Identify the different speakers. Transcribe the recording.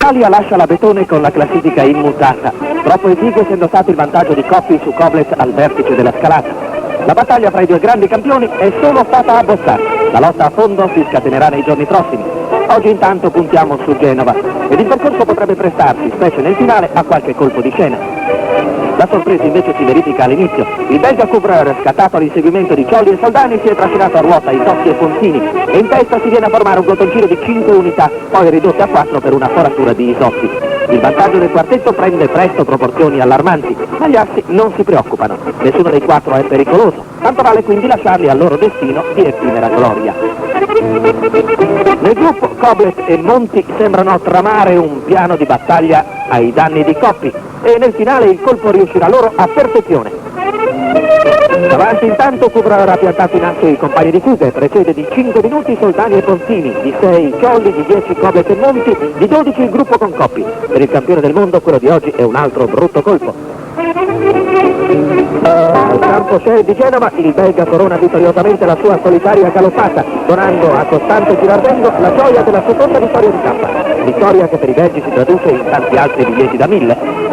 Speaker 1: L'Italia lascia la Betone con la classifica immutata. Troppo esiguo essendo stato il vantaggio di Coppi su Koblet al vertice della scalata. La battaglia fra i due grandi campioni è solo stata abbozzata. La lotta a fondo si scatenerà nei giorni prossimi. Oggi intanto puntiamo su Genova ed il percorso potrebbe prestarsi, specie nel finale, a qualche colpo di scena. La sorpresa invece si verifica all'inizio. Il belga Couvreur, scattato all'inseguimento di Ciolli e Soldani, si è trascinato a ruota i Toschi e Fontini e in testa si viene a formare un glottoncino di 5 unità, poi ridotte a 4 per una foratura di Isocchi. Il vantaggio del quartetto prende presto proporzioni allarmanti, ma gli assi non si preoccupano. Nessuno dei 4 è pericoloso, tanto vale quindi lasciarli al loro destino di effimera gloria. Nel gruppo Koblet e Monti sembrano tramare un piano di battaglia ai danni di Coppi e nel finale il colpo riuscirà loro a perfezione. Davanti intanto Couvreur ha piantato in atto i compagni di fuga e precede di 5 minuti Soldani e Pontini, di 6 Ciolli, di 10 Koblet e Monti, di 12 il gruppo con Coppi. Per il campione del mondo quello di oggi è un altro brutto colpo. Al campo Shell di Genova il belga corona vittoriosamente la sua solitaria galoppata, donando a Costante Girardengo la gioia della seconda vittoria di tappa. Vittoria che per i belgi si traduce in tanti altri biglietti da 1000.